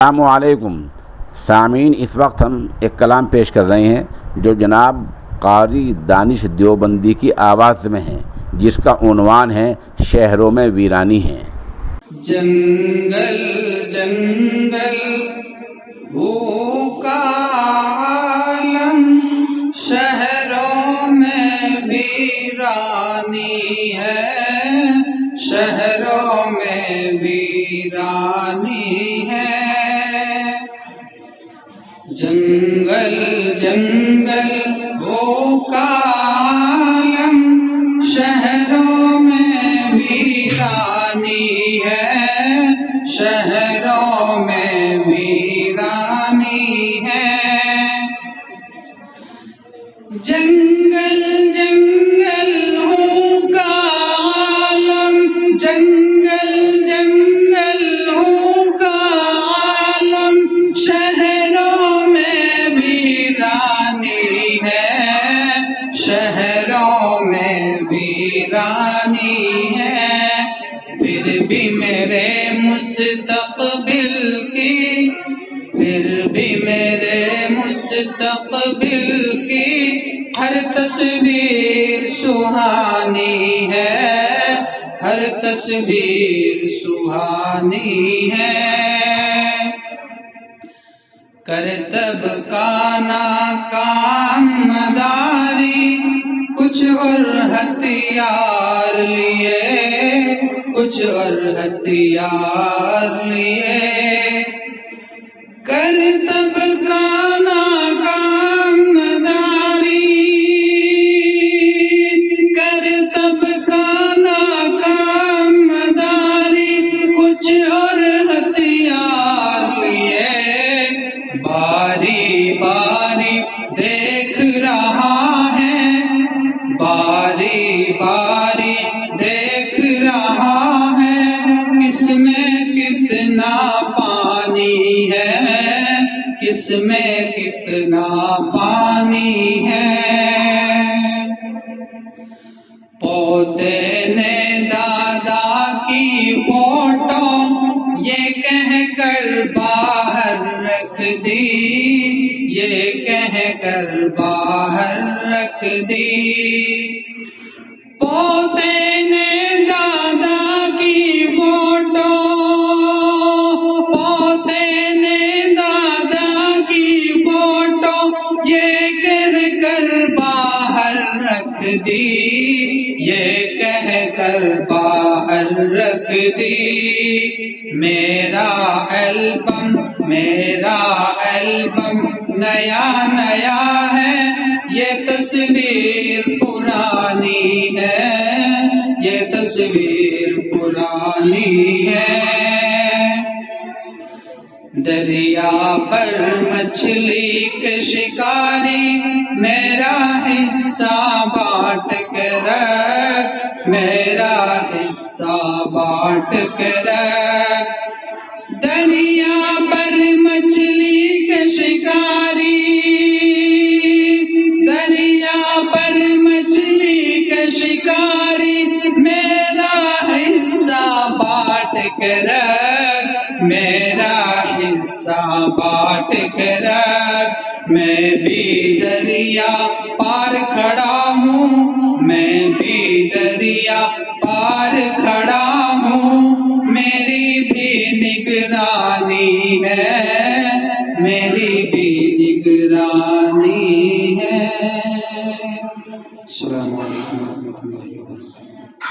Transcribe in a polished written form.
السلام علیکم سامعین، اس وقت ہم ایک کلام پیش کر رہے ہیں جو جناب قاری دانش دیوبندی کی آواز میں ہے، جس کا عنوان ہے شہروں میں ویرانی ہے۔ جنگل جنگل بھوکا عالم، شہروں میں ویرانی ہے، شہروں میں ویرانی ہے۔ جنگل جنگل بھوکا عالم، شہروں میں ویرانی ہے، شہروں میں ویرانی ہے۔ جنگل جنگل بھوکا عالم، جنگل جنگل بھوکا عالم، شہروں میں ویرانی ہے، شہروں میں ویرانی ہے۔ پھر بھی میرے مستقبل کی، پھر بھی میرے مستقبل کی ہر تصویر سہانی ہے، ہر تصویر سہانی ہے۔ کرتب کا ناکام مداری، کچھ اور ہتھیار لیے، کچھ اور ہتھیار لیے۔ کرتب کا ناکام مداری، کرتب کا ناکام مداری، کچھ اور ہتھیار لیے۔ باری باری دیکھ رہا ہے، باری باری دیکھ رہا ہے، کس میں کتنا پانی ہے، کس میں کتنا پانی ہے۔ پوتے نے دادا کی فوٹو یہ کہہ کر باہر رکھ دی، یہ کہہ کر باہر رکھ دی۔ پوتے نے دادا کی فوٹو، پوتے نے دادا کی فوٹو یہ کہہ کر باہر رکھ دی، یہ کہہ کر باہر رکھ دی۔ میرا البم، میرا البم نیا نیا ہے، یہ تصویر پرانی ہے، یہ تصویر پرانی ہے۔ دریا پر مچھلی کے شکاری، میرا حصہ بانٹ کے رکھ، میرا حصہ بانٹ کے رکھ۔ دریا پر مچھلی کے شکاری، دریا پر مچھلی کے شکاری، میرا حصہ بانٹ کے رکھ، میرا حصہ بانٹ کے رکھ۔ میں بھی دریا پار کھڑا ہوں، میں بھی دریا پار کھڑا ہوں، میری بھی نگرانی ہے، میری بھی نگرانی ہے۔ السلام علیکم ورحمۃ اللہ وبرکاتہ۔